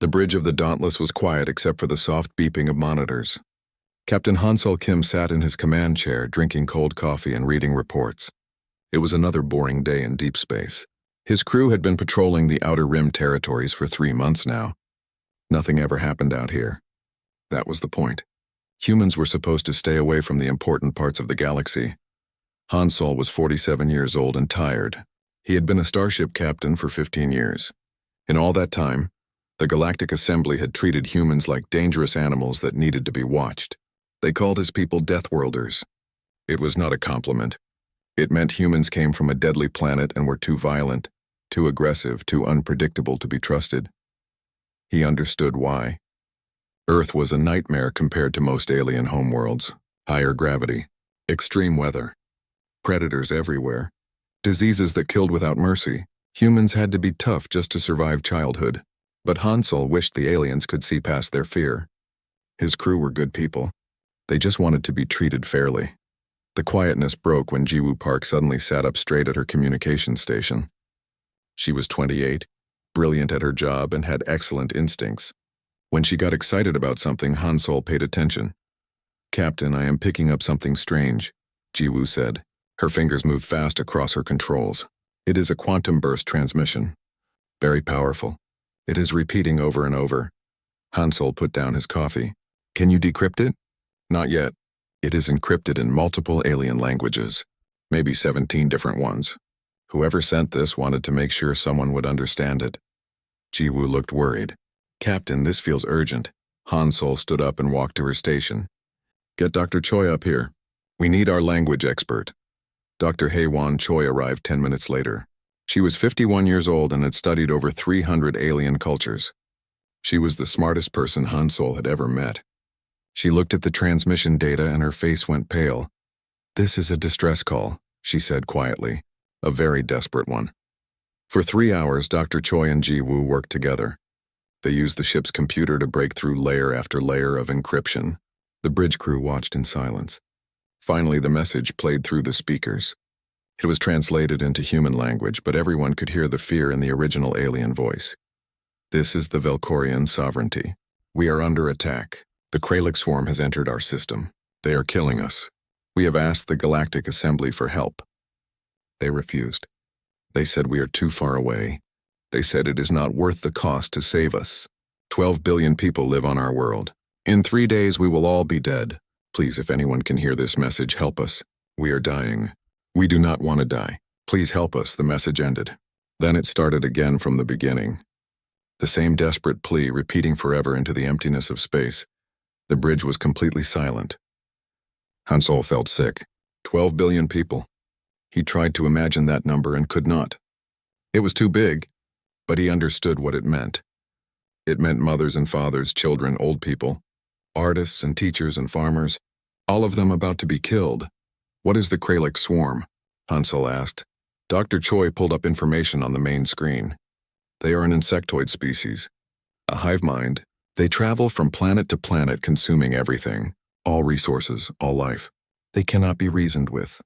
The bridge of the Dauntless was quiet except for the soft beeping of monitors. Captain Hansol Kim sat in his command chair, drinking cold coffee and reading reports. It was another boring day in deep space. His crew had been patrolling the Outer Rim territories for 3 months now. Nothing ever happened out here. That was the point. Humans were supposed to stay away from the important parts of the galaxy. Hansol was 47 years old and tired. He had been a starship captain for 15 years. In all that time, the Galactic Assembly had treated humans like dangerous animals that needed to be watched. They called his people Deathworlders. It was not a compliment. It meant humans came from a deadly planet and were too violent, too aggressive, too unpredictable to be trusted. He understood why. Earth was a nightmare compared to most alien homeworlds. Higher gravity, extreme weather, predators everywhere, diseases that killed without mercy. Humans had to be tough just to survive childhood. But Hansol wished the aliens could see past their fear. His crew were good people. They just wanted to be treated fairly. The quietness broke when Jiwoo Park suddenly sat up straight at her communications station. She was 28, brilliant at her job, and had excellent instincts. When she got excited about something, Hansol paid attention. "Captain, I am picking up something strange," Jiwoo said. Her fingers moved fast across her controls. "It is a quantum burst transmission. Very powerful. It is repeating over and over." Hansol put down his coffee. "Can you decrypt it?" "Not yet. It is encrypted in multiple alien languages, maybe 17 different ones. Whoever sent this wanted to make sure someone would understand it." Jiwoo looked worried. "Captain, this feels urgent." Hansol stood up and walked to her station. "Get Dr. Choi up here. We need our language expert." Dr. Haewon Choi arrived 10 minutes later. She was 51 years old and had studied over 300 alien cultures. She was the smartest person Hansol had ever met. She looked at the transmission data and her face went pale. "This is a distress call," she said quietly. "A very desperate one." For 3 hours, Dr. Choi and Jiwoo worked together. They used the ship's computer to break through layer after layer of encryption. The bridge crew watched in silence. Finally, the message played through the speakers. It was translated into human language, but everyone could hear the fear in the original alien voice. "This is the Velkorian sovereignty. We are under attack. The Kralik swarm has entered our system. They are killing us. We have asked the Galactic Assembly for help. They refused. They said we are too far away. They said it is not worth the cost to save us. 12 billion people live on our world. In 3 days we will all be dead. Please, if anyone can hear this message, help us. We are dying. We do not want to die. Please help us," the message ended. Then it started again from the beginning. The same desperate plea repeating forever into the emptiness of space. The bridge was completely silent. Hansol felt sick. 12 billion people. He tried to imagine that number and could not. It was too big, but he understood what it meant. It meant mothers and fathers, children, old people, artists and teachers and farmers, all of them about to be killed. "What is the Kralik swarm?" Hansol asked. Dr. Choi pulled up information on the main screen. "They are an insectoid species. A hive mind. They travel from planet to planet, consuming everything, all resources, all life. They cannot be reasoned with.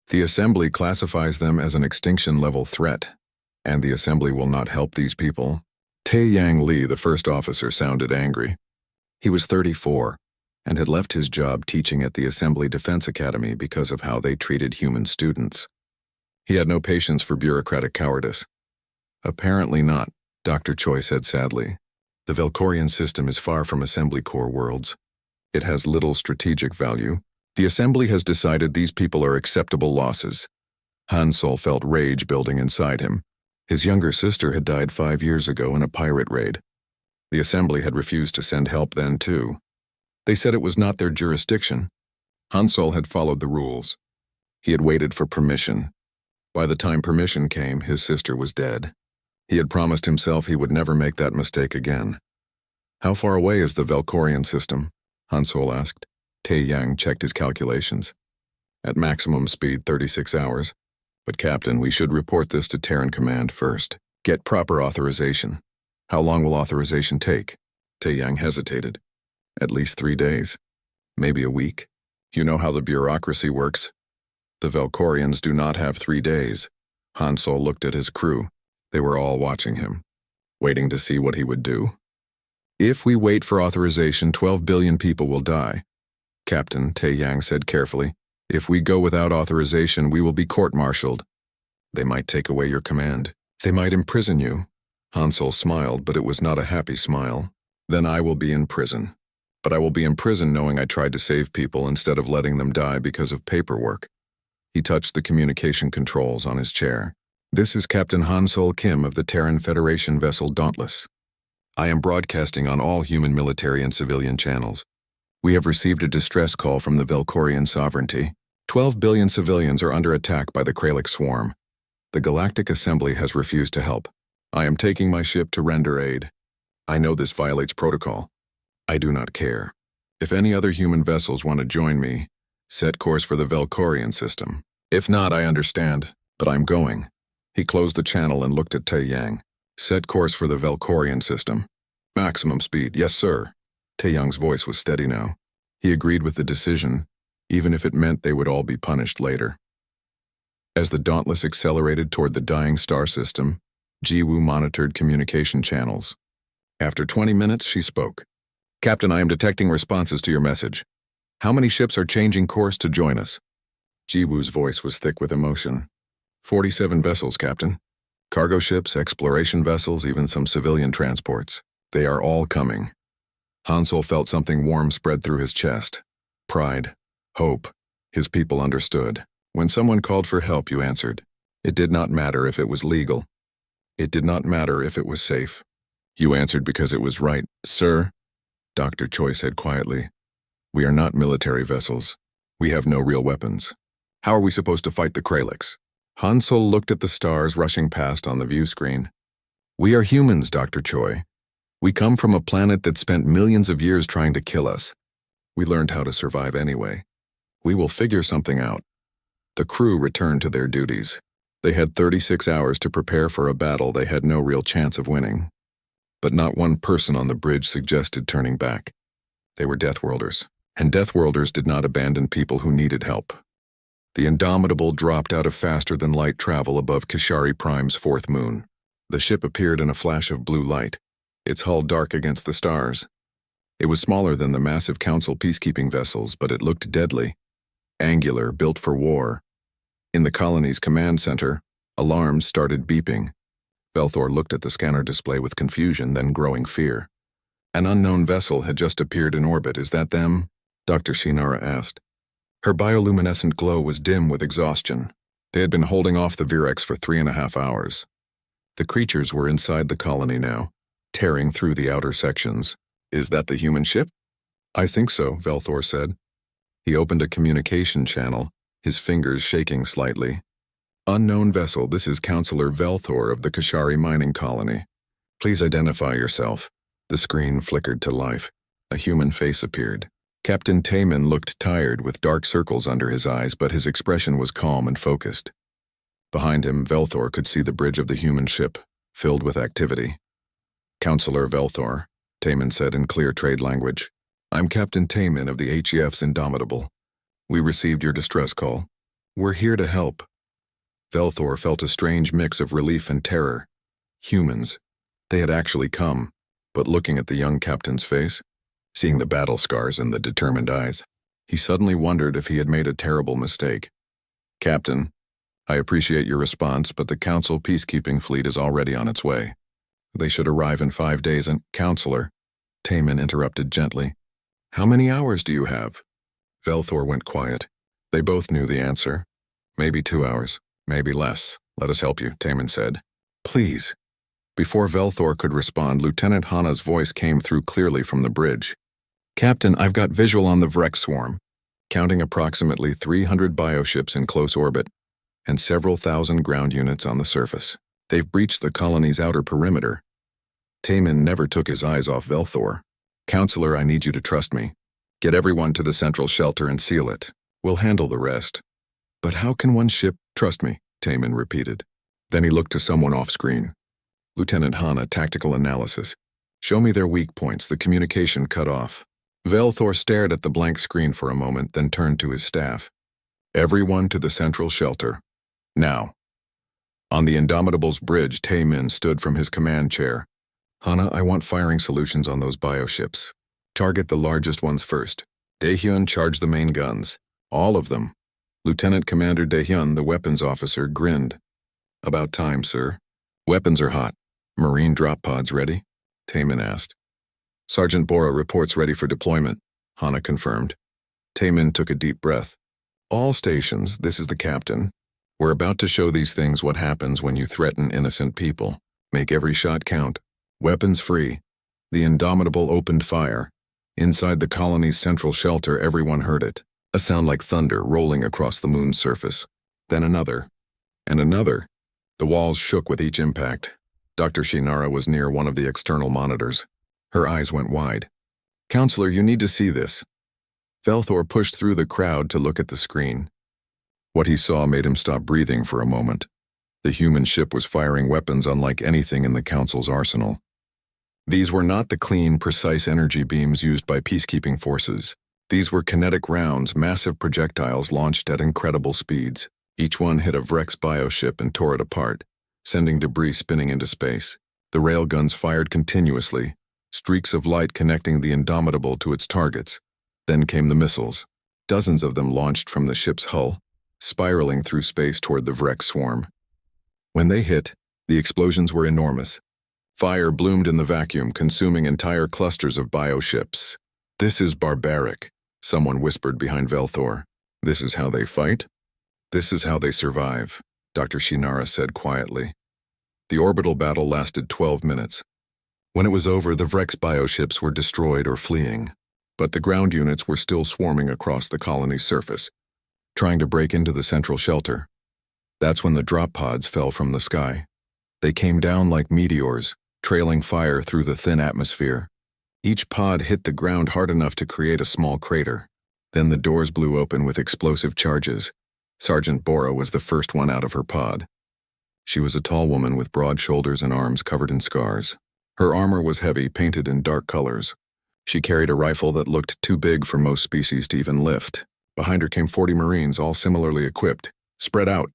The Assembly classifies them as an extinction-level threat, and the Assembly will not help these people." Tae-Yang Lee, the first officer, sounded angry. He was 34 and had left his job teaching at the Assembly Defense Academy because of how they treated human students. He had no patience for bureaucratic cowardice. "Apparently not," Dr. Choi said sadly. "The Velkorian system is far from Assembly Corps worlds. It has little strategic value. The Assembly has decided these people are acceptable losses." Hansol felt rage building inside him. His younger sister had died 5 years ago in a pirate raid. The Assembly had refused to send help then, too. They said it was not their jurisdiction. Hansol had followed the rules. He had waited for permission. By the time permission came, his sister was dead. He had promised himself he would never make that mistake again. "How far away is the Velkorian system?" Hansol asked. Tae-Yang checked his calculations. "At maximum speed, 36 hours. But Captain, we should report this to Terran Command first. Get proper authorization." "How long will authorization take?" Tae-Yang hesitated. "At least 3 days. Maybe a week. You know how the bureaucracy works. The Velkorians do not have 3 days." Hansol looked at his crew. They were all watching him, waiting to see what he would do. If we wait for authorization, 12 billion people will die. Captain Tae Yang said carefully. If we go without authorization, we will be court-martialed. They might take away your command. They might imprison you. Hansel smiled, but it was not a happy smile. Then I will be in prison. But I will be in prison knowing I tried to save people instead of letting them die because of paperwork. He touched the communication controls on his chair. This is Captain Hansol Kim of the Terran Federation vessel Dauntless. I am broadcasting on all human military and civilian channels. We have received a distress call from the Velkorian sovereignty. 12 billion civilians are under attack by the Kralik swarm. The Galactic Assembly has refused to help. I am taking my ship to render aid. I know this violates protocol. I do not care. If any other human vessels want to join me, set course for the Velkorian system. If not, I understand, but I'm going. He closed the channel and looked at Tae Yang. Set course for the Velkorian system. Maximum speed, yes sir. Tae Yang's voice was steady now. He agreed with the decision, even if it meant they would all be punished later. As the Dauntless accelerated toward the dying star system, Jiwoo monitored communication channels. After 20 minutes, she spoke. Captain, I am detecting responses to your message. How many ships are changing course to join us? Jiwoo's voice was thick with emotion. 47 vessels, Captain. Cargo ships, exploration vessels, even some civilian transports. They are all coming. Hansel felt something warm spread through his chest. Pride. Hope. His people understood. When someone called for help, you answered. It did not matter if it was legal. It did not matter if it was safe. You answered because it was right. Sir, Dr. Choi said quietly, we are not military vessels. We have no real weapons. How are we supposed to fight the Kraliks? Hansel looked at the stars rushing past on the view screen. We are humans, Dr. Choi. We come from a planet that spent millions of years trying to kill us. We learned how to survive anyway. We will figure something out. The crew returned to their duties. They had 36 hours to prepare for a battle they had no real chance of winning. But not one person on the bridge suggested turning back. They were Deathworlders, and Deathworlders did not abandon people who needed help. The Indomitable dropped out of faster-than-light travel above Kashari Prime's fourth moon. The ship appeared in a flash of blue light, its hull dark against the stars. It was smaller than the massive Council peacekeeping vessels, but it looked deadly. Angular, built for war. In the colony's command center, alarms started beeping. Velthor looked at the scanner display with confusion, then growing fear. An unknown vessel had just appeared in orbit. Is that them? Dr. Shinara asked. Her bioluminescent glow was dim with exhaustion. They had been holding off the Virex for 3.5 hours. The creatures were inside the colony now, tearing through the outer sections. Is that the human ship? I think so, Velthor said. He opened a communication channel, his fingers shaking slightly. Unknown vessel, this is Counselor Velthor of the Kashari mining colony. Please identify yourself. The screen flickered to life. A human face appeared. Captain Taemin looked tired with dark circles under his eyes, but his expression was calm and focused. Behind him, Velthor could see the bridge of the human ship, filled with activity. Counselor Velthor, Taemin said in clear trade language. I'm Captain Taemin of the HEF's Indomitable. We received your distress call. We're here to help. Velthor felt a strange mix of relief and terror. Humans. They had actually come, but looking at the young captain's face, seeing the battle scars in the determined eyes, he suddenly wondered if he had made a terrible mistake. Captain, I appreciate your response, but the Council peacekeeping fleet is already on its way. They should arrive in 5 days and— Counselor, Taemin interrupted gently. How many hours do you have? Velthor went quiet. They both knew the answer. Maybe 2 hours, maybe less. Let us help you, Taemin said. Please. Before Velthor could respond, Lieutenant Hana's voice came through clearly from the bridge. Captain, I've got visual on the Vrex swarm, counting approximately 300 bioships in close orbit, and several thousand ground units on the surface. They've breached the colony's outer perimeter. Taemin never took his eyes off Velthor. Counselor, I need you to trust me. Get everyone to the central shelter and seal it. We'll handle the rest. But how can one ship— Trust me, Taemin repeated. Then he looked to someone off-screen. Lieutenant Hana, tactical analysis. Show me their weak points. The communication cut off. Velthor stared at the blank screen for a moment, then turned to his staff. Everyone to the central shelter. Now. On the Indomitable's bridge, Taemin stood from his command chair. Hana, I want firing solutions on those bioships. Target the largest ones first. Daehyun, charge the main guns. All of them. Lieutenant Commander Daehyun, the weapons officer, grinned. About time, sir. Weapons are hot. Marine drop pods ready? Taemin asked. Sergeant Bora reports ready for deployment, Hana confirmed. Taemin took a deep breath. All stations, this is the captain. We're about to show these things what happens when you threaten innocent people. Make every shot count. Weapons free. The Indomitable opened fire. Inside the colony's central shelter, everyone heard it. A sound like thunder rolling across the moon's surface. Then another. And another. The walls shook with each impact. Dr. Shinara was near one of the external monitors. Her eyes went wide. Counselor, you need to see this. Velthor pushed through the crowd to look at the screen. What he saw made him stop breathing for a moment. The human ship was firing weapons unlike anything in the Council's arsenal. These were not the clean, precise energy beams used by peacekeeping forces. These were kinetic rounds, massive projectiles launched at incredible speeds. Each one hit a Vrex bioship and tore it apart, sending debris spinning into space. The railguns fired continuously, streaks of light connecting the Indomitable to its targets. Then came the missiles, dozens of them launched from the ship's hull, spiraling through space toward the Vrex swarm. When they hit, the explosions were enormous. Fire bloomed in the vacuum, consuming entire clusters of bioships. This is barbaric, someone whispered behind Velthor. This is how they fight? This is how they survive, Dr. Shinara said quietly. The orbital battle lasted 12 minutes. When it was over, the Vrex bioships were destroyed or fleeing, but the ground units were still swarming across the colony's surface, trying to break into the central shelter. That's when the drop pods fell from the sky. They came down like meteors, trailing fire through the thin atmosphere. Each pod hit the ground hard enough to create a small crater. Then the doors blew open with explosive charges. Sergeant Bora was the first one out of her pod. She was a tall woman with broad shoulders and arms covered in scars. Her armor was heavy, painted in dark colors. She carried a rifle that looked too big for most species to even lift. Behind her came 40 Marines, all similarly equipped. Spread out,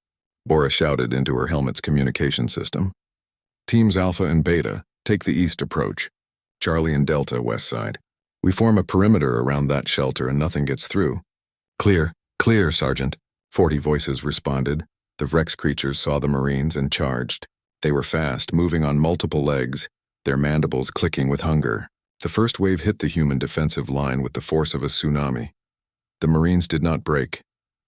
Bora shouted into her helmet's communication system. Teams Alpha and Beta, take the east approach. Charlie and Delta, west side. We form a perimeter around that shelter and nothing gets through. Clear, clear, Sergeant. 40 voices responded. The Vrex creatures saw the Marines and charged. They were fast, moving on multiple legs, their mandibles clicking with hunger. The first wave hit the human defensive line with the force of a tsunami. The Marines did not break.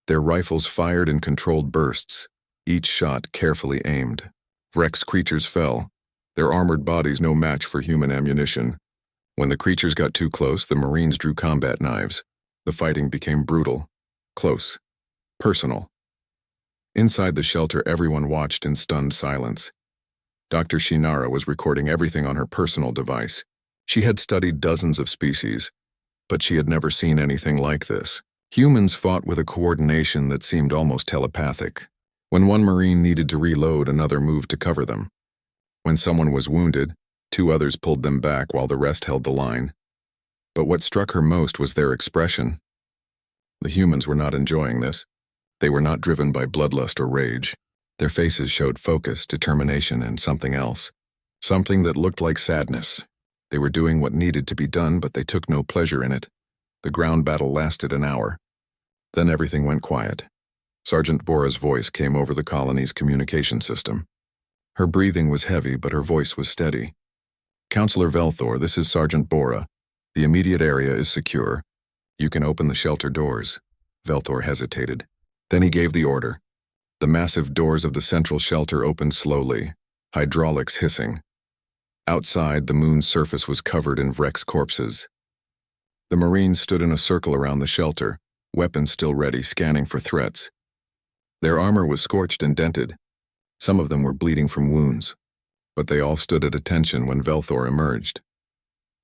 Their rifles fired in controlled bursts, each shot carefully aimed. Vrex creatures fell, their armored bodies no match for human ammunition. When the creatures got too close, the Marines drew combat knives. The fighting became brutal, close, personal. Inside the shelter, everyone watched in stunned silence. Dr. Shinara was recording everything on her personal device. She had studied dozens of species, but she had never seen anything like this. Humans fought with a coordination that seemed almost telepathic. When one Marine needed to reload, another moved to cover them. When someone was wounded, 2 others pulled them back while the rest held the line. But what struck her most was their expression. The humans were not enjoying this. They were not driven by bloodlust or rage. Their faces showed focus, determination, and something else. Something that looked like sadness. They were doing what needed to be done, but they took no pleasure in it. The ground battle lasted an hour. Then everything went quiet. Sergeant Bora's voice came over the colony's communication system. Her breathing was heavy, but her voice was steady. Counselor Velthor, this is Sergeant Bora. The immediate area is secure. You can open the shelter doors. Velthor hesitated. Then he gave the order. The massive doors of the central shelter opened slowly, hydraulics hissing. Outside, the moon's surface was covered in Vrex corpses. The Marines stood in a circle around the shelter, weapons still ready, scanning for threats. Their armor was scorched and dented. Some of them were bleeding from wounds, but they all stood at attention when Velthor emerged.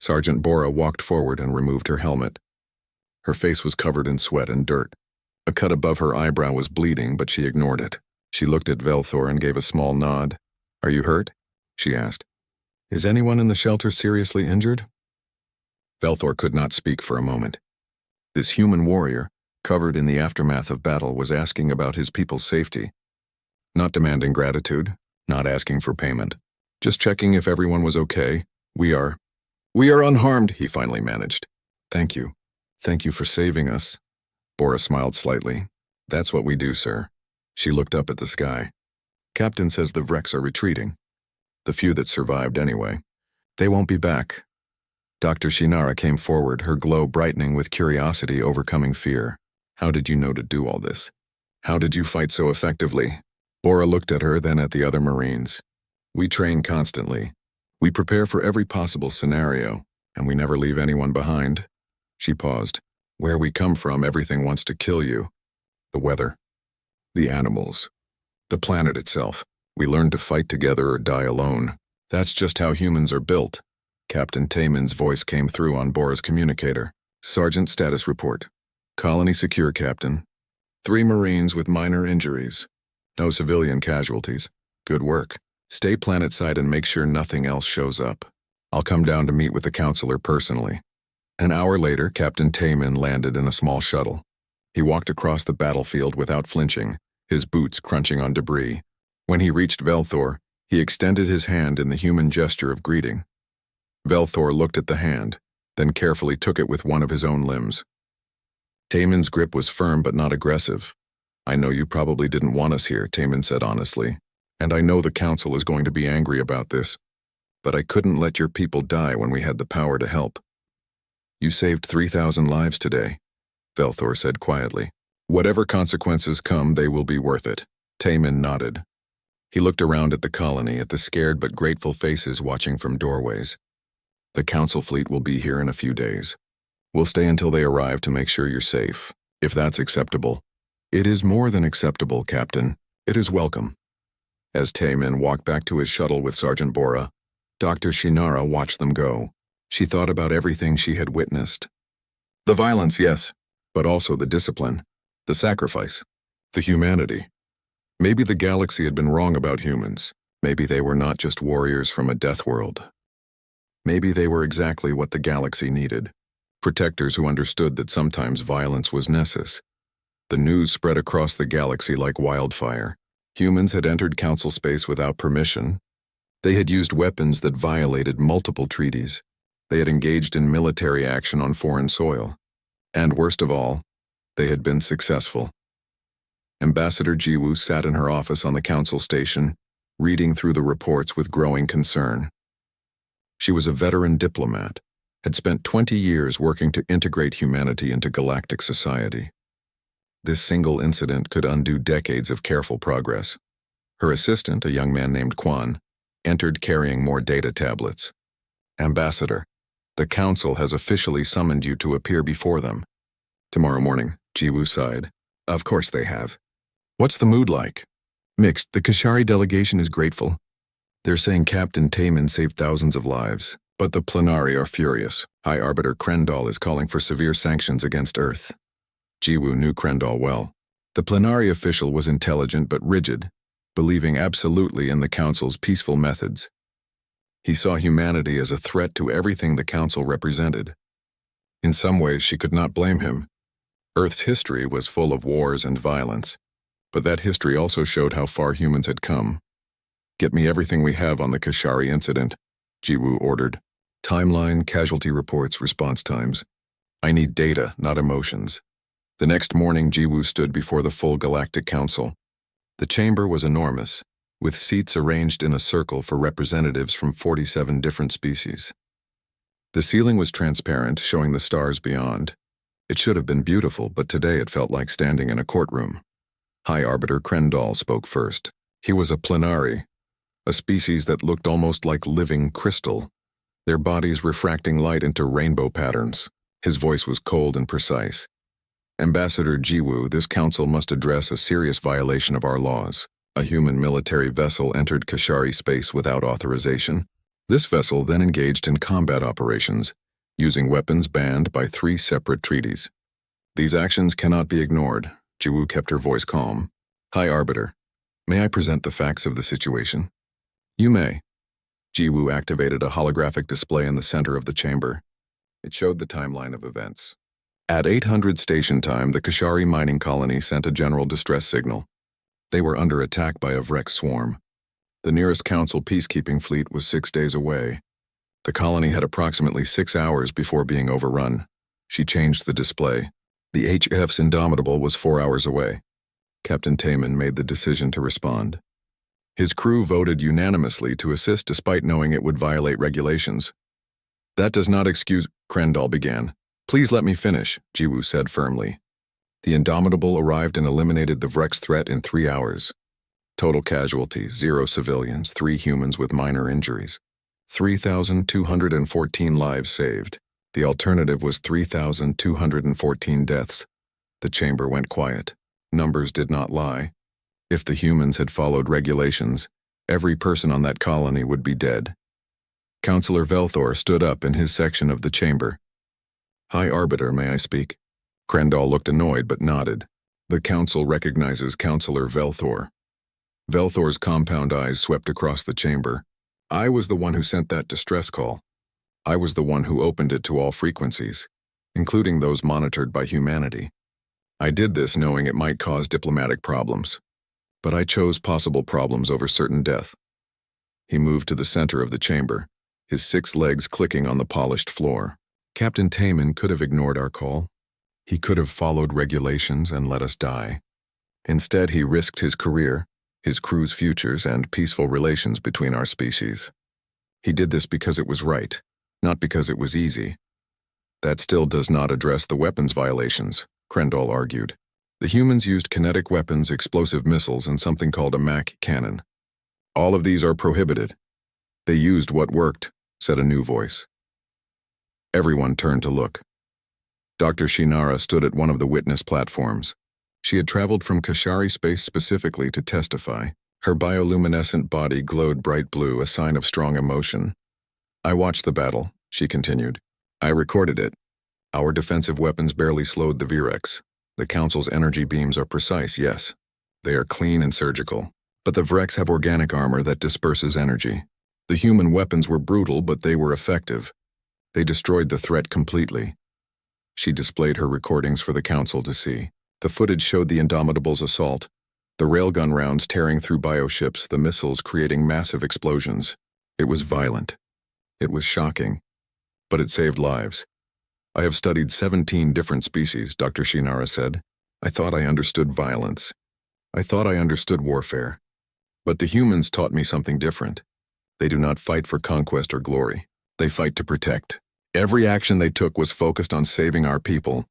Sergeant Bora walked forward and removed her helmet. Her face was covered in sweat and dirt. A cut above her eyebrow was bleeding, but she ignored it. She looked at Velthor and gave a small nod. "Are you hurt?" she asked. "Is anyone in the shelter seriously injured?" Velthor could not speak for a moment. This human warrior, covered in the aftermath of battle, was asking about his people's safety. Not demanding gratitude, not asking for payment. Just checking if everyone was okay, We are unharmed, he finally managed. Thank you. Thank you for saving us. Bora smiled slightly. That's what we do, sir. She looked up at the sky. Captain says the Vreks are retreating. The few that survived anyway. They won't be back. Dr. Shinara came forward, her glow brightening with curiosity overcoming fear. How did you know to do all this? How did you fight so effectively? Bora looked at her, then at the other Marines. We train constantly. We prepare for every possible scenario, and we never leave anyone behind. She paused. Where we come from, everything wants to kill you. The weather. The animals. The planet itself. We learn to fight together or die alone. That's just how humans are built. Captain Tayman's voice came through on Bora's communicator. Sergeant status report. Colony secure, Captain. 3 Marines with minor injuries. No civilian casualties. Good work. Stay planetside and make sure nothing else shows up. I'll come down to meet with the counselor personally. An hour later, Captain Tayman landed in a small shuttle. He walked across the battlefield without flinching, his boots crunching on debris. When he reached Velthor, he extended his hand in the human gesture of greeting. Velthor looked at the hand, then carefully took it with one of his own limbs. Tayman's grip was firm but not aggressive. I know you probably didn't want us here, Tayman said honestly, and I know the Council is going to be angry about this, but I couldn't let your people die when we had the power to help. You saved 3,000 lives today, Velthor said quietly. Whatever consequences come, they will be worth it. Tayman nodded. He looked around at the colony, at the scared but grateful faces watching from doorways. The Council fleet will be here in a few days. We'll stay until they arrive to make sure you're safe, if that's acceptable. It is more than acceptable, Captain. It is welcome. As Tayman walked back to his shuttle with Sergeant Bora, Dr. Shinara watched them go. She thought about everything she had witnessed. The violence, yes, but also the discipline, the sacrifice, the humanity. Maybe the galaxy had been wrong about humans. Maybe they were not just warriors from a death world. Maybe they were exactly what the galaxy needed. Protectors who understood that sometimes violence was necessary. The news spread across the galaxy like wildfire. Humans had entered Council space without permission. They had used weapons that violated multiple treaties. They had engaged in military action on foreign soil. And worst of all, they had been successful. Ambassador Jiwoo sat in her office on the Council station, reading through the reports with growing concern. She was a veteran diplomat, had spent 20 years working to integrate humanity into galactic society. This single incident could undo decades of careful progress. Her assistant, a young man named Quan, entered carrying more data tablets. Ambassador, the Council has officially summoned you to appear before them. Tomorrow morning, Jiwoo sighed. Of course they have. What's the mood like? Mixed. The Kashari delegation is grateful. They're saying Captain Tayman saved thousands of lives, but the Plenari are furious. High Arbiter Krendal is calling for severe sanctions against Earth. Jiwoo knew Krendal well. The Plenari official was intelligent but rigid, believing absolutely in the Council's peaceful methods. He saw humanity as a threat to everything the Council represented. In some ways, she could not blame him. Earth's history was full of wars and violence, but that history also showed how far humans had come. Get me everything we have on the Kashari incident, Jiwoo ordered. Timeline, casualty reports, response times. I need data, not emotions. The next morning, Jiwoo stood before the full Galactic Council. The chamber was enormous, with seats arranged in a circle for representatives from 47 different species. The ceiling was transparent, showing the stars beyond. It should have been beautiful, but today it felt like standing in a courtroom. High Arbiter Krendal spoke first. He was a Plenari, a species that looked almost like living crystal, their bodies refracting light into rainbow patterns. His voice was cold and precise. Ambassador Jiwoo, this council must address a serious violation of our laws. A human military vessel entered Kashari space without authorization. This vessel then engaged in combat operations, using weapons banned by 3 separate treaties. These actions cannot be ignored. Jiwoo kept her voice calm. High Arbiter, may I present the facts of the situation? You may. Jiwoo activated a holographic display in the center of the chamber. It showed the timeline of events. At 800 station time, the Kashari mining colony sent a general distress signal. They were under attack by a Vrek swarm. The nearest Council peacekeeping fleet was 6 days away. The colony had approximately 6 hours before being overrun. She changed the display. The HF's Indomitable was 4 hours away. Captain Taman made the decision to respond. His crew voted unanimously to assist despite knowing it would violate regulations. That does not excuse, Krendall began. Please let me finish, Jiwoo said firmly. The Indomitable arrived and eliminated the Vrex threat in 3 hours. Total casualties, 0 civilians, 3 humans with minor injuries. 3,214 lives saved. The alternative was 3,214 deaths. The chamber went quiet. Numbers did not lie. If the humans had followed regulations, every person on that colony would be dead. Counselor Velthor stood up in his section of the chamber. High Arbiter, may I speak? Krendall looked annoyed but nodded. The council recognizes Counselor Velthor. Velthor's compound eyes swept across the chamber. I was the one who sent that distress call. I was the one who opened it to all frequencies, including those monitored by humanity. I did this knowing it might cause diplomatic problems, but I chose possible problems over certain death. He moved to the center of the chamber, his 6 legs clicking on the polished floor. Captain Taman could have ignored our call. He could have followed regulations and let us die. Instead, he risked his career, his crew's futures, and peaceful relations between our species. He did this because it was right, not because it was easy. That still does not address the weapons violations, Krendall argued. The humans used kinetic weapons, explosive missiles, and something called a Mach cannon. All of these are prohibited. They used what worked, said a new voice. Everyone turned to look. Dr. Shinara stood at one of the witness platforms. She had traveled from Kashari space specifically to testify. Her bioluminescent body glowed bright blue, a sign of strong emotion. I watched the battle, she continued. I recorded it. Our defensive weapons barely slowed the Virex. The Council's energy beams are precise, yes. They are clean and surgical. But the Vrex have organic armor that disperses energy. The human weapons were brutal, but they were effective. They destroyed the threat completely. She displayed her recordings for the Council to see. The footage showed the Indomitable's assault, the railgun rounds tearing through bioships, the missiles creating massive explosions. It was violent. It was shocking. But it saved lives. I have studied 17 different species, Dr. Shinara said. I thought I understood violence. I thought I understood warfare. But the humans taught me something different. They do not fight for conquest or glory. They fight to protect. Every action they took was focused on saving our people.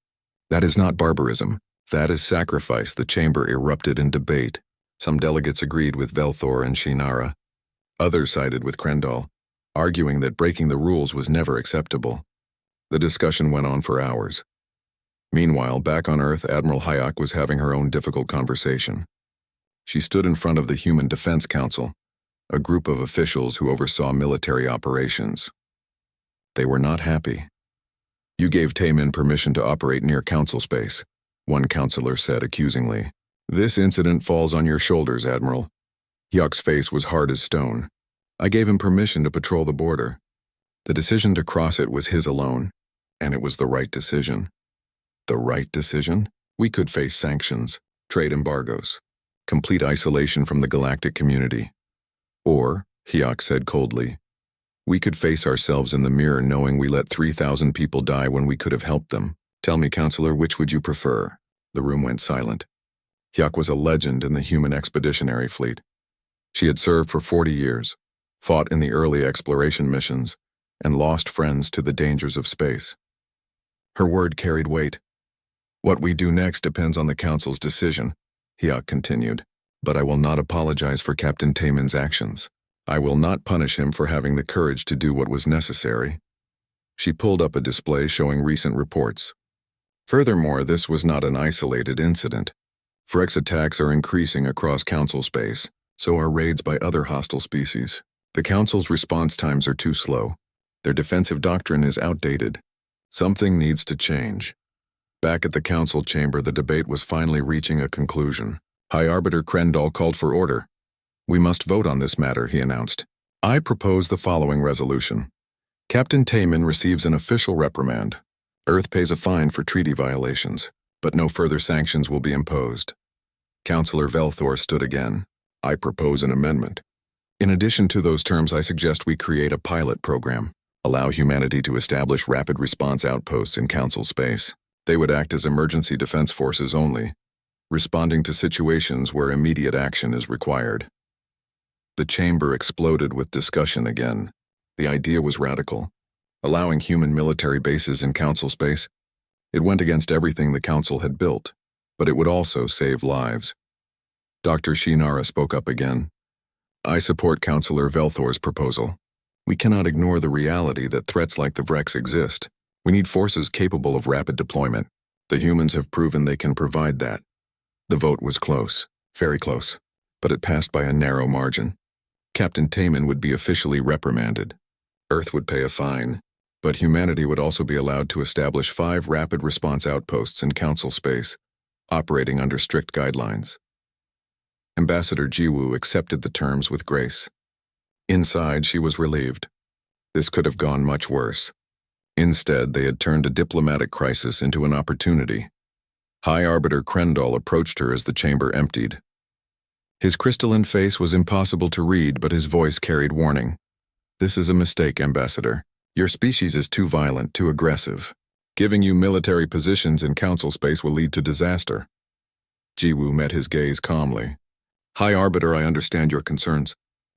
That is not barbarism. That is sacrifice. The chamber erupted in debate. Some delegates agreed with Velthor and Shinara. Others sided with Krendall, arguing that breaking the rules was never acceptable. The discussion went on for hours. Meanwhile, back on Earth, Admiral Hayek was having her own difficult conversation. She stood in front of the Human Defense Council, a group of officials who oversaw military operations. They were not happy. You gave Taman permission to operate near Council space, one counselor said accusingly. This incident falls on your shoulders, Admiral. Hyuk's face was hard as stone. I gave him permission to patrol the border. The decision to cross it was his alone, and it was the right decision. The right decision? We could face sanctions, trade embargoes, complete isolation from the galactic community. Or, Hyuk said coldly, we could face ourselves in the mirror knowing we let 3,000 people die when we could have helped them. Tell me, Counselor, which would you prefer? The room went silent. Hyuk was a legend in the human expeditionary fleet. She had served for 40 years, fought in the early exploration missions, and lost friends to the dangers of space. Her word carried weight. What we do next depends on the Council's decision, Hyuk continued, but I will not apologize for Captain Taman's actions. I will not punish him for having the courage to do what was necessary. She pulled up a display showing recent reports. Furthermore, this was not an isolated incident. Vrex attacks are increasing across Council space, so are raids by other hostile species. The Council's response times are too slow. Their defensive doctrine is outdated. Something needs to change. Back at the Council chamber, the debate was finally reaching a conclusion. High Arbiter Krendall called for order. We must vote on this matter, he announced. I propose the following resolution. Captain Taman receives an official reprimand. Earth pays a fine for treaty violations, but no further sanctions will be imposed. Counselor Velthor stood again. I propose an amendment. In addition to those terms, I suggest we create a pilot program. Allow humanity to establish rapid response outposts in Council space. They would act as emergency defense forces only, responding to situations where immediate action is required. The chamber exploded with discussion again. The idea was radical, allowing human military bases in Council space. It went against everything the Council had built, but it would also save lives. Dr. Shinara spoke up again. I support Councillor Velthor's proposal. We cannot ignore the reality that threats like the Vrex exist. We need forces capable of rapid deployment. The humans have proven they can provide that. The vote was close, very close, but it passed by a narrow margin. Captain Taman would be officially reprimanded. Earth would pay a fine, but humanity would also be allowed to establish 5 rapid response outposts in Council space, operating under strict guidelines. Ambassador Jiwoo accepted the terms with grace. Inside, she was relieved. This could have gone much worse. Instead, they had turned a diplomatic crisis into an opportunity. High Arbiter Krendall approached her as the chamber emptied. His crystalline face was impossible to read, but his voice carried warning. This is a mistake, Ambassador. Your species is too violent, too aggressive. Giving you military positions in Council space will lead to disaster. Jiwoo met his gaze calmly. High Arbiter, I understand your concerns.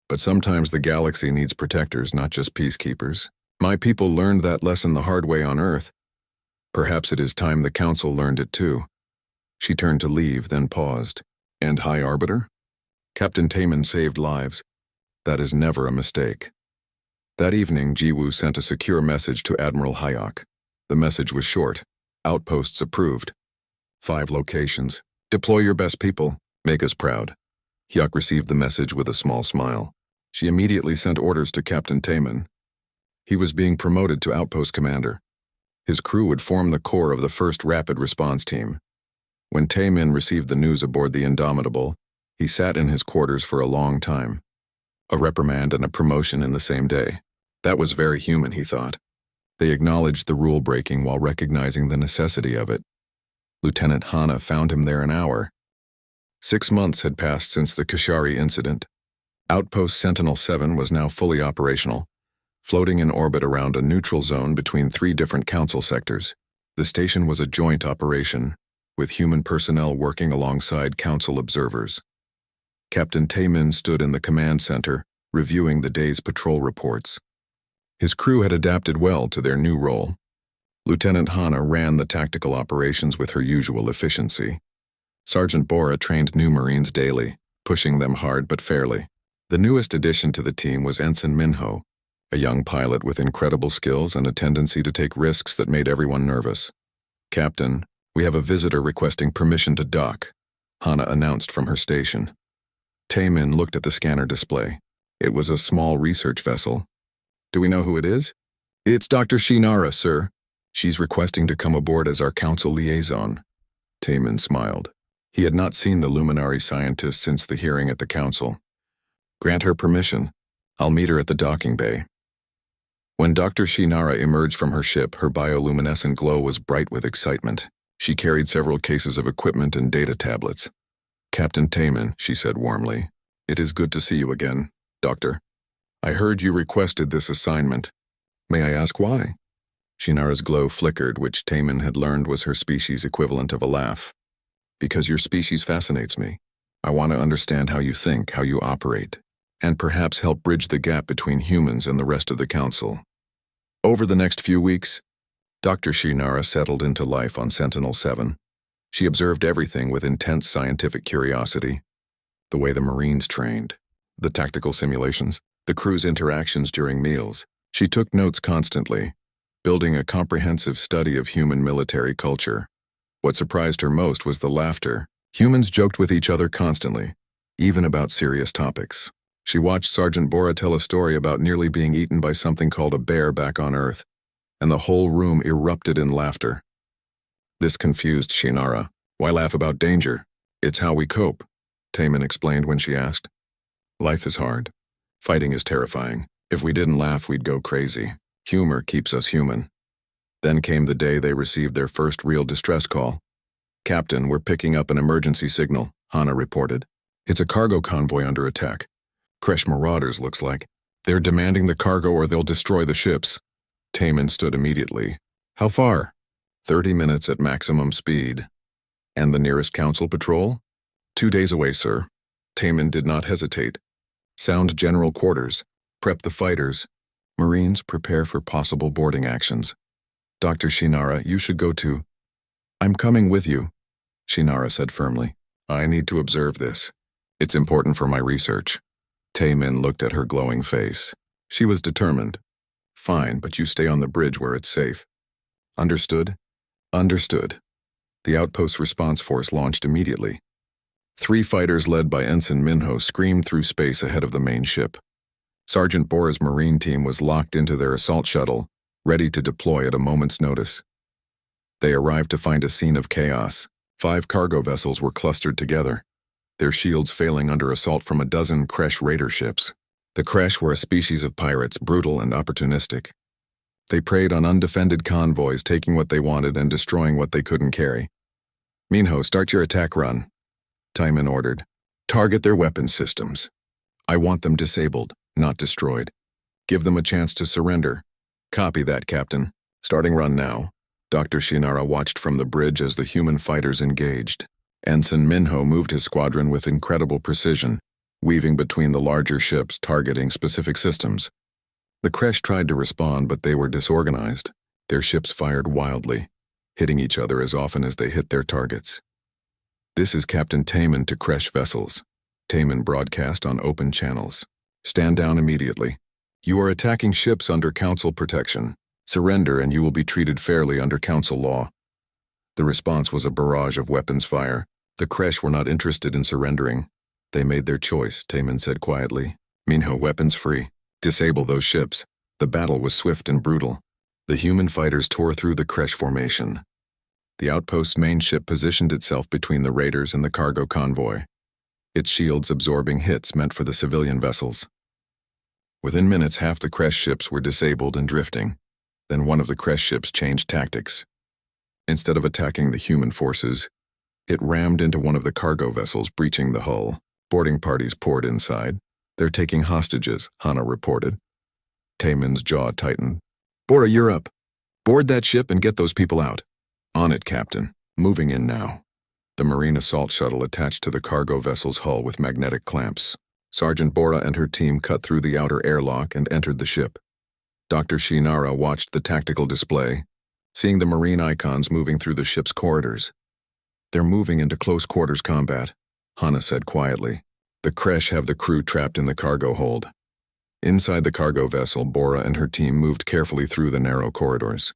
But sometimes the galaxy needs protectors, not just peacekeepers. My people learned that lesson the hard way on Earth. Perhaps it is time the Council learned it too. She turned to leave, then paused. And High Arbiter? Captain Taman saved lives. That is never a mistake. That evening, Jiwoo sent a secure message to Admiral Hayek. The message was short. Outposts approved. 5 locations. Deploy your best people. Make us proud. Hyuk received the message with a small smile. She immediately sent orders to Captain Taman. He was being promoted to outpost commander. His crew would form the core of the first rapid response team. When Taman received the news aboard the Indomitable, he sat in his quarters for a long time. A reprimand and a promotion in the same day. That was very human, he thought. They acknowledged the rule-breaking while recognizing the necessity of it. Lieutenant Hana found him there an hour. 6 months had passed since the Kashari incident. Outpost Sentinel-7 was now fully operational, floating in orbit around a neutral zone between 3 different Council sectors. The station was a joint operation, with human personnel working alongside Council observers. Captain Taman stood in the command center, reviewing the day's patrol reports. His crew had adapted well to their new role. Lieutenant Hana ran the tactical operations with her usual efficiency. Sergeant Bora trained new Marines daily, pushing them hard but fairly. The newest addition to the team was Ensign Minho, a young pilot with incredible skills and a tendency to take risks that made everyone nervous. Captain, we have a visitor requesting permission to dock, Hana announced from her station. Taman looked at the scanner display. It was a small research vessel. Do we know who it is? It's Dr. Shinara, sir. She's requesting to come aboard as our Council liaison. Taman smiled. He had not seen the luminary scientist since the hearing at the Council. Grant her permission. I'll meet her at the docking bay. When Dr. Shinara emerged from her ship, her bioluminescent glow was bright with excitement. She carried several cases of equipment and data tablets. Captain Taman, she said warmly, it is good to see you again, Doctor. I heard you requested this assignment. May I ask why? Shinara's glow flickered, which Taman had learned was her species' equivalent of a laugh. Because your species fascinates me. I want to understand how you think, how you operate, and perhaps help bridge the gap between humans and the rest of the Council. Over the next few weeks, Dr. Shinara settled into life on Sentinel-7. She observed everything with intense scientific curiosity. The way the Marines trained, the tactical simulations, the crew's interactions during meals. She took notes constantly, building a comprehensive study of human military culture. What surprised her most was the laughter. Humans joked with each other constantly, even about serious topics. She watched Sergeant Bora tell a story about nearly being eaten by something called a bear back on Earth, and the whole room erupted in laughter. This confused Shinara. Why laugh about danger? It's how we cope, Taman explained when she asked. Life is hard. Fighting is terrifying. If we didn't laugh, we'd go crazy. Humor keeps us human. Then came the day they received their first real distress call. Captain, we're picking up an emergency signal, Hana reported. It's a cargo convoy under attack. Kresh marauders, looks like. They're demanding the cargo or they'll destroy the ships. Taman stood immediately. How far? 30 minutes at maximum speed. And the nearest council patrol? 2 days away, sir. Taman did not hesitate. Sound general quarters. Prep the fighters. Marines, prepare for possible boarding actions. Dr. Shinara, you should go too. I'm coming with you, Shinara said firmly. I need to observe this. It's important for my research. Taemin looked at her glowing face. She was determined. Fine, but you stay on the bridge where it's safe. Understood? Understood. The outpost response force launched immediately. 3 fighters led by Ensign Minho screamed through space ahead of the main ship. Sergeant Bora's Marine team was locked into their assault shuttle, ready to deploy at a moment's notice. They arrived to find a scene of chaos. 5 cargo vessels were clustered together, their shields failing under assault from a dozen Kresh raider ships. The Kresh were a species of pirates, brutal and opportunistic. They preyed on undefended convoys, taking what they wanted and destroying what they couldn't carry. Minho, start your attack run, Timon ordered. Target their weapons systems. I want them disabled, not destroyed. Give them a chance to surrender. Copy that, Captain. Starting run now. Dr. Shinara watched from the bridge as the human fighters engaged. Ensign Minho moved his squadron with incredible precision, weaving between the larger ships, targeting specific systems. The Kresh tried to respond, but they were disorganized. Their ships fired wildly, hitting each other as often as they hit their targets. This is Captain Taman to Kresh vessels. Taman broadcast on open channels. Stand down immediately. You are attacking ships under Council protection. Surrender and you will be treated fairly under Council law. The response was a barrage of weapons fire. The Kresh were not interested in surrendering. They made their choice, Taman said quietly. Minho, weapons free. Disable those ships. The battle was swift and brutal. The human fighters tore through the Kresh formation. The outpost's main ship positioned itself between the raiders and the cargo convoy, its shields absorbing hits meant for the civilian vessels. Within minutes, half the Kresh ships were disabled and drifting. Then one of the Kresh ships changed tactics. Instead of attacking the human forces, it rammed into one of the cargo vessels, breaching the hull. Boarding parties poured inside. They're taking hostages, Hana reported. Taman's jaw tightened. Bora, you're up. Board that ship and get those people out. On it, Captain. Moving in now. The Marine assault shuttle attached to the cargo vessel's hull with magnetic clamps. Sergeant Bora and her team cut through the outer airlock and entered the ship. Dr. Shinara watched the tactical display, seeing the Marine icons moving through the ship's corridors. They're moving into close-quarters combat, Hana said quietly. The Kresh have the crew trapped in the cargo hold. Inside the cargo vessel, Bora and her team moved carefully through the narrow corridors.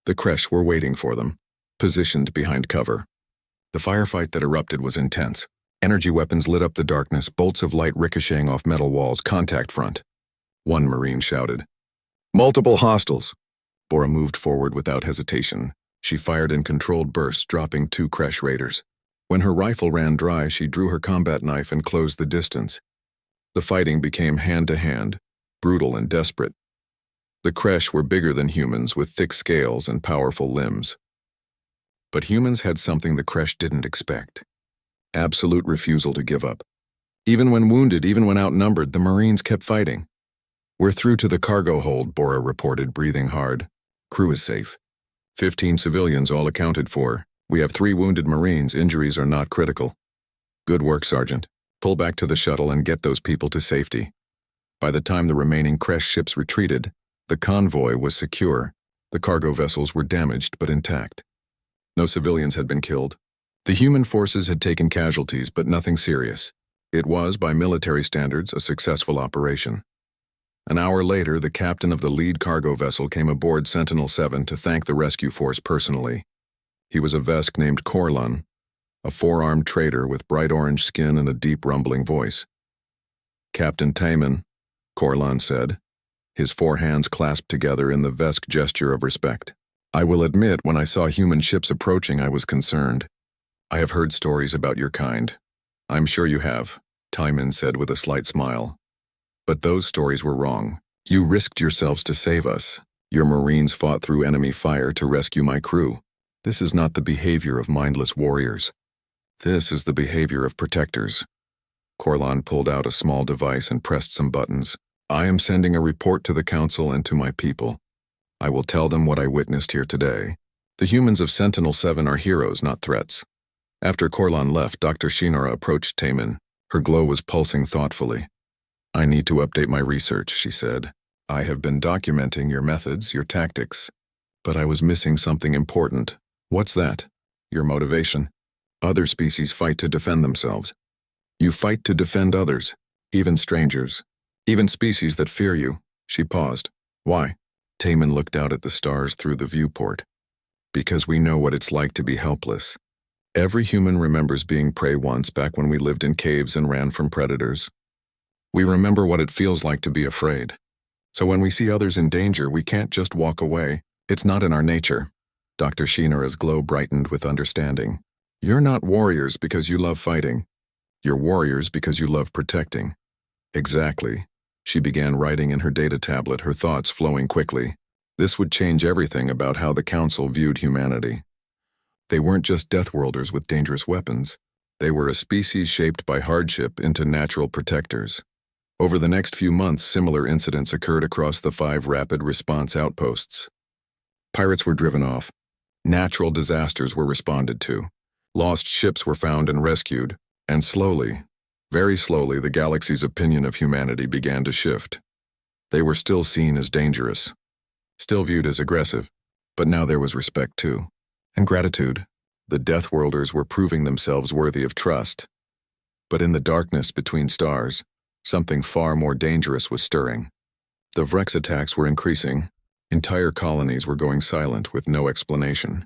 The Kresh were waiting for them, positioned behind cover. The firefight that erupted was intense. Energy weapons lit up the darkness, bolts of light ricocheting off metal walls. Contact front. One Marine shouted. Multiple hostiles. Bora moved forward without hesitation. She fired in controlled bursts, dropping 2 Kresh raiders. When her rifle ran dry, she drew her combat knife and closed the distance. The fighting became hand-to-hand, brutal and desperate. The Kresh were bigger than humans, with thick scales and powerful limbs. But humans had something the Kresh didn't expect. Absolute refusal to give up. Even when wounded, even when outnumbered, the Marines kept fighting. We're through to the cargo hold, Bora reported, breathing hard. Crew is safe. 15 civilians all accounted for. We have 3 wounded Marines. Injuries are not critical. Good work, Sergeant. Pull back to the shuttle and get those people to safety. By the time the remaining Kresh ships retreated, the convoy was secure. The cargo vessels were damaged but intact. No civilians had been killed. The human forces had taken casualties, but nothing serious. It was, by military standards, a successful operation. An hour later, the captain of the lead cargo vessel came aboard Sentinel-7 to thank the rescue force personally. He was a Vesk named Korlan, a 4-armed trader with bright orange skin and a deep rumbling voice. Captain Taman, Korlan said, his 4 hands clasped together in the Vesk gesture of respect. I will admit, when I saw human ships approaching, I was concerned. I have heard stories about your kind. I'm sure you have, Taman said with a slight smile. But those stories were wrong. You risked yourselves to save us. Your Marines fought through enemy fire to rescue my crew. This is not the behavior of mindless warriors. This is the behavior of protectors. Korlan pulled out a small device and pressed some buttons. I am sending a report to the Council and to my people. I will tell them what I witnessed here today. The humans of Sentinel-7 are heroes, not threats. After Corlan left, Dr. Shinara approached Taemin. Her glow was pulsing thoughtfully. I need to update my research, she said. I have been documenting your methods, your tactics. But I was missing something important. What's that? Your motivation. Other species fight to defend themselves. You fight to defend others, even strangers, even species that fear you. She paused. Why? Taemin looked out at the stars through the viewport. Because we know what it's like to be helpless. Every human remembers being prey once back when we lived in caves and ran from predators. We remember what it feels like to be afraid. So when we see others in danger, we can't just walk away. It's not in our nature. Dr. Shinara's glow brightened with understanding. You're not warriors because you love fighting. You're warriors because you love protecting. Exactly. She began writing in her data tablet, her thoughts flowing quickly. This would change everything about how the Council viewed humanity. They weren't just Deathworlders with dangerous weapons. They were a species shaped by hardship into natural protectors. Over the next few months, similar incidents occurred across the 5 rapid response outposts. Pirates were driven off. Natural disasters were responded to. Lost ships were found and rescued. And slowly, very slowly, the galaxy's opinion of humanity began to shift. They were still seen as dangerous, still viewed as aggressive, but now there was respect too. And gratitude. The Deathworlders were proving themselves worthy of trust. But in the darkness between stars, something far more dangerous was stirring. The Vrex attacks were increasing. Entire colonies were going silent with no explanation.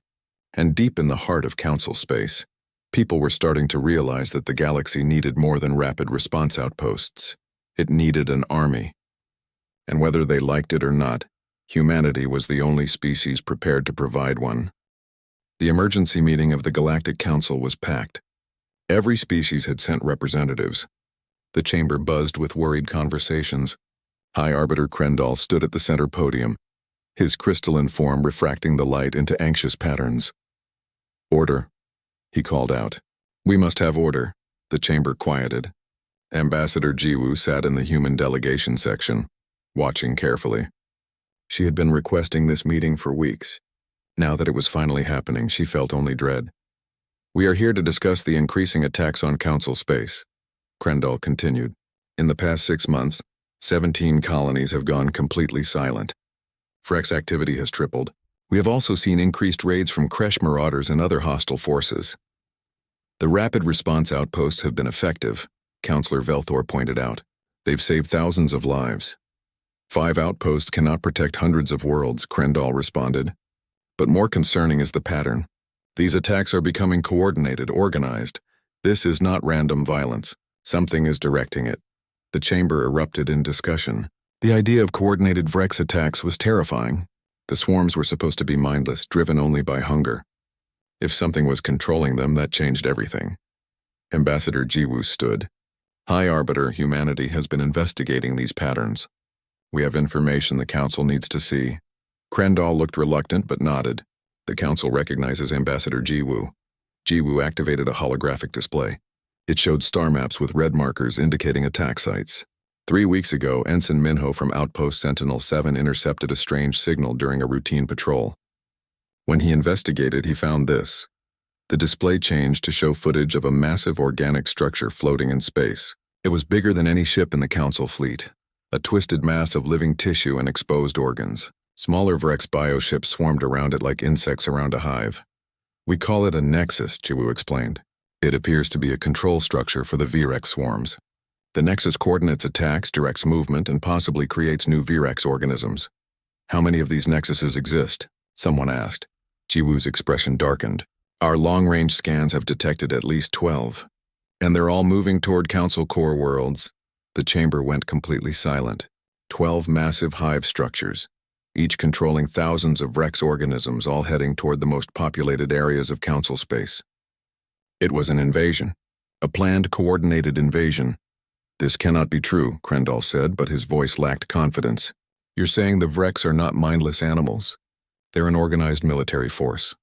And deep in the heart of Council space, people were starting to realize that the galaxy needed more than rapid response outposts. It needed an army. And whether they liked it or not, humanity was the only species prepared to provide one. The emergency meeting of the Galactic Council was packed. Every species had sent representatives. The chamber buzzed with worried conversations. High Arbiter Krendal stood at the center podium, his crystalline form refracting the light into anxious patterns. Order, he called out. We must have order, the chamber quieted. Ambassador Jiwoo sat in the human delegation section, watching carefully. She had been requesting this meeting for weeks. Now that it was finally happening, she felt only dread. We are here to discuss the increasing attacks on Council space, Krendal continued. In the past 6 months, 17 colonies have gone completely silent. Vrex activity has tripled. We have also seen increased raids from Kresh marauders and other hostile forces. The rapid response outposts have been effective, Councillor Velthor pointed out. They've saved thousands of lives. 5 outposts cannot protect hundreds of worlds, Krendal responded. But more concerning is the pattern. These attacks are becoming coordinated, organized. This is not random violence. Something is directing it. The chamber erupted in discussion. The idea of coordinated Vrex attacks was terrifying. The swarms were supposed to be mindless, driven only by hunger. If something was controlling them, that changed everything. Ambassador Jiwoo stood. High Arbiter, humanity has been investigating these patterns. We have information the Council needs to see. Krendal looked reluctant but nodded. The Council recognizes Ambassador Jiwoo. Jiwoo activated a holographic display. It showed star maps with red markers indicating attack sites. 3 weeks ago, Ensign Minho from Outpost Sentinel-7 intercepted a strange signal during a routine patrol. When he investigated, he found this. The display changed to show footage of a massive organic structure floating in space. It was bigger than any ship in the Council fleet, a twisted mass of living tissue and exposed organs. Smaller Vrex bioships swarmed around it like insects around a hive. We call it a nexus, Jiwoo explained. It appears to be a control structure for the Vrex swarms. The nexus coordinates attacks, directs movement, and possibly creates new Vrex organisms. How many of these nexuses exist? Someone asked. Jiwoo's expression darkened. Our long-range scans have detected at least 12. And they're all moving toward Council core worlds. The chamber went completely silent. 12 massive hive structures, each controlling thousands of Vrex organisms, all heading toward the most populated areas of Council space. It was an invasion. A planned, coordinated invasion. This cannot be true, Krendal said, but his voice lacked confidence. You're saying the Vrex are not mindless animals. They're an organized military force.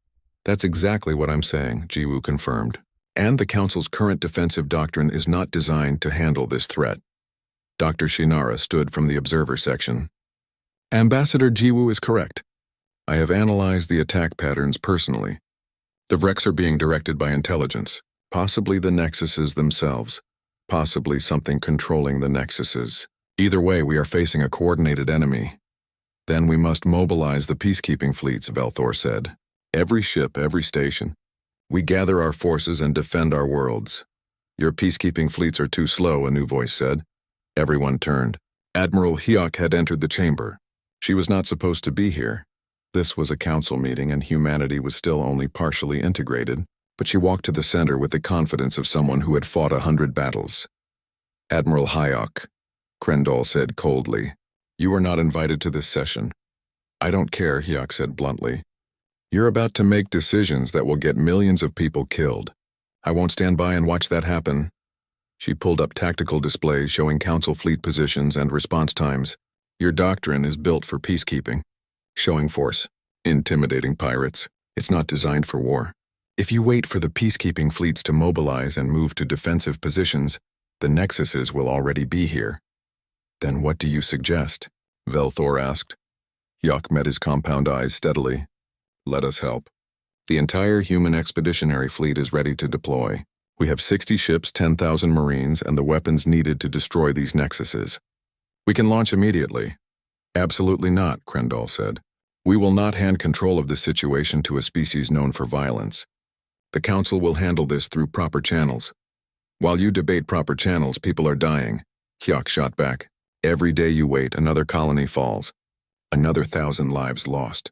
That's exactly what I'm saying, Jiwoo confirmed. And the Council's current defensive doctrine is not designed to handle this threat. Dr. Shinara stood from the observer section. Ambassador Jiwoo is correct. I have analyzed the attack patterns personally. The wrecks are being directed by intelligence, possibly the nexuses themselves, possibly something controlling the nexuses. Either way, we are facing a coordinated enemy. Then we must mobilize the peacekeeping fleets, Velthor said. Every ship, every station. We gather our forces and defend our worlds. Your peacekeeping fleets are too slow, a new voice said. Everyone turned. Admiral Hyok had entered the chamber. She was not supposed to be here. This was a council meeting and humanity was still only partially integrated, but she walked to the center with the confidence of someone who had fought 100 battles. Admiral Hyok, Krendol said coldly. You are not invited to this session. I don't care, Hyok said bluntly. You're about to make decisions that will get millions of people killed. I won't stand by and watch that happen. She pulled up tactical displays showing council fleet positions and response times. Your doctrine is built for peacekeeping. Showing force, intimidating pirates. It's not designed for war. If you wait for the peacekeeping fleets to mobilize and move to defensive positions, the nexuses will already be here. Then what do you suggest? Velthor asked. Hyok met his compound eyes steadily. Let us help. The entire human expeditionary fleet is ready to deploy. We have 60 ships, 10,000 marines, and the weapons needed to destroy these nexuses. We can launch immediately. Absolutely not, Krendol said. We will not hand control of the situation to a species known for violence. The Council will handle this through proper channels. While you debate proper channels, people are dying. Hyok shot back. Every day you wait, another colony falls. Another 1,000 lives lost.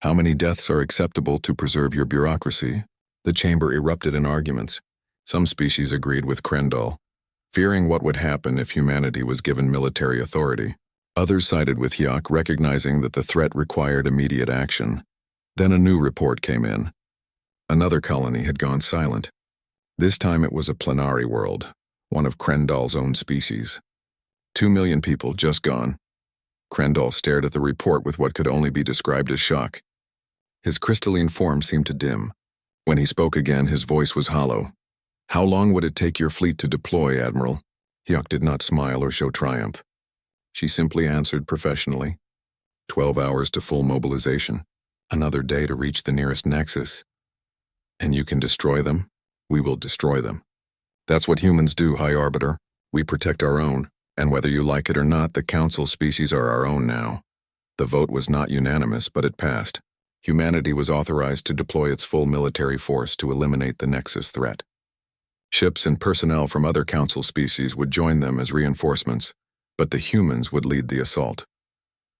How many deaths are acceptable to preserve your bureaucracy? The chamber erupted in arguments. Some species agreed with Krendol, fearing what would happen if humanity was given military authority. Others sided with Hyok, recognizing that the threat required immediate action. Then a new report came in. Another colony had gone silent. This time it was a planari world, one of Krendol's own species. 2 million people just gone. Krendol stared at the report with what could only be described as shock. His crystalline form seemed to dim. When he spoke again, his voice was hollow. How long would it take your fleet to deploy, Admiral? Hyok did not smile or show triumph. She simply answered professionally. 12 hours to full mobilization. Another day to reach the nearest nexus. And you can destroy them? We will destroy them. That's what humans do, High Arbiter. We protect our own, and whether you like it or not, the Council species are our own now. The vote was not unanimous, but it passed. Humanity was authorized to deploy its full military force to eliminate the Nexus threat. Ships and personnel from other Council species would join them as reinforcements, but the humans would lead the assault.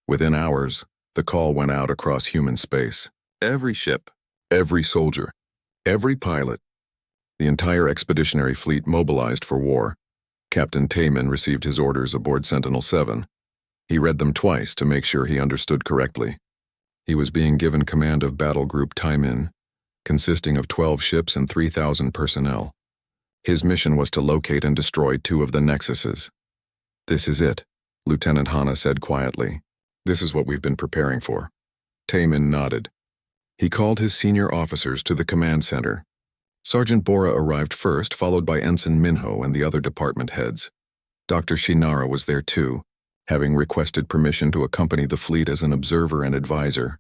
Within hours, the call went out across human space. Every ship, every soldier, every pilot. The entire expeditionary fleet mobilized for war. Captain Taemin received his orders aboard Sentinel-7. He read them twice to make sure he understood correctly. He was being given command of Battle Group Taemin, consisting of 12 ships and 3,000 personnel. His mission was to locate and destroy 2 of the nexuses. This is it, Lieutenant Hana said quietly. This is what we've been preparing for. Taemin nodded. He called his senior officers to the command center. Sergeant Bora arrived first, followed by Ensign Minho and the other department heads. Dr. Shinara was there too, having requested permission to accompany the fleet as an observer and advisor.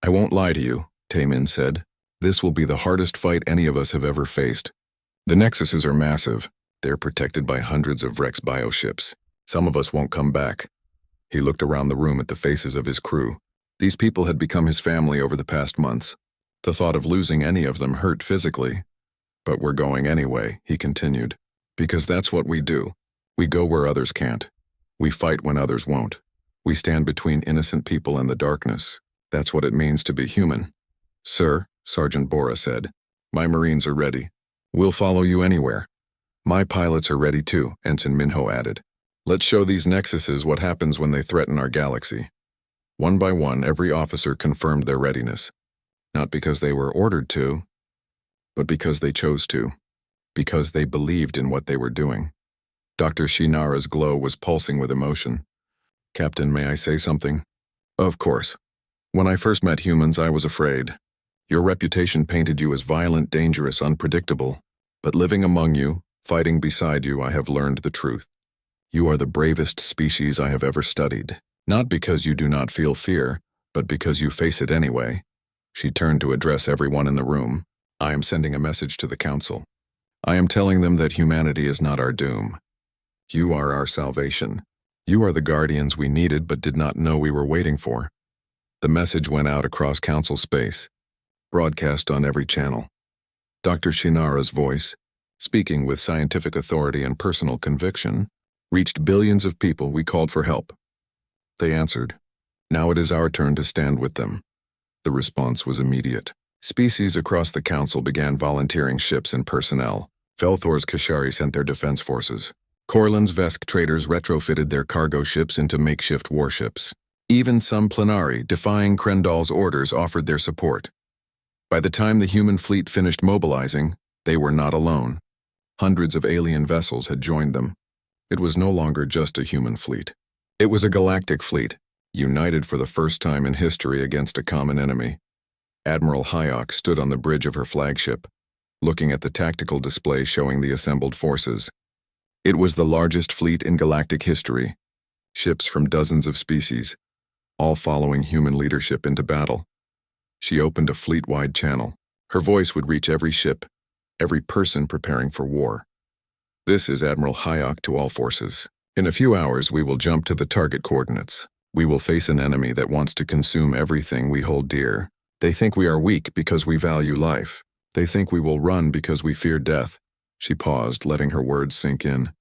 I won't lie to you, Taemin said. This will be the hardest fight any of us have ever faced. The nexuses are massive. They're protected by hundreds of Rex bioships. Some of us won't come back. He looked around the room at the faces of his crew. These people had become his family over the past months. The thought of losing any of them hurt physically. But we're going anyway, he continued. Because that's what we do. We go where others can't. We fight when others won't. We stand between innocent people and the darkness. That's what it means to be human. Sir, Sergeant Bora said, my Marines are ready. We'll follow you anywhere. My pilots are ready too, Ensign Minho added. Let's show these nexuses what happens when they threaten our galaxy. One by one, every officer confirmed their readiness. Not because they were ordered to, but because they chose to. Because they believed in what they were doing. Dr. Shinara's glow was pulsing with emotion. Captain, may I say something? Of course. When I first met humans, I was afraid. Your reputation painted you as violent, dangerous, unpredictable. But living among you, fighting beside you, I have learned the truth. You are the bravest species I have ever studied. Not because you do not feel fear, But because you face it anyway, she turned to address everyone in the room. I am sending a message to the council. I am telling them that humanity is not our doom. You are our salvation. You are the guardians we needed but did not know we were waiting for. The message went out across council space, broadcast on every channel. Dr. Shinara's voice, speaking with scientific authority and personal conviction, reached billions of people. We called for help. They answered. Now it is our turn to stand with them. The response was immediate. Species across the council began volunteering ships and personnel. Felthor's Kashari sent their defense forces. Corlin's Vesk traders retrofitted their cargo ships into makeshift warships. Even some Plenari, defying Krendal's orders, offered their support. By the time the human fleet finished mobilizing, they were not alone. Hundreds of alien vessels had joined them. It was no longer just a human fleet. It was a galactic fleet, united for the first time in history against a common enemy. Admiral Hayok stood on the bridge of her flagship, looking at the tactical display showing the assembled forces. It was the largest fleet in galactic history. Ships from dozens of species, all following human leadership into battle. She opened a fleet-wide channel. Her voice would reach every ship, every person preparing for war. This is Admiral Hayok to all forces. In a few hours, we will jump to the target coordinates. We will face an enemy that wants to consume everything we hold dear. They think we are weak because we value life. They think we will run because we fear death. She paused, letting her words sink in.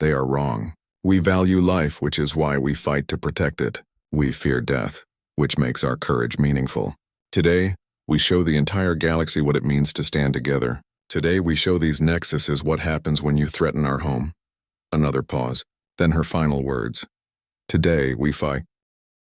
They are wrong. We value life, which is why we fight to protect it. We fear death, which makes our courage meaningful. Today, we show the entire galaxy what it means to stand together. Today, we show these nexuses what happens when you threaten our home. Another pause, then her final words. Today, we fight.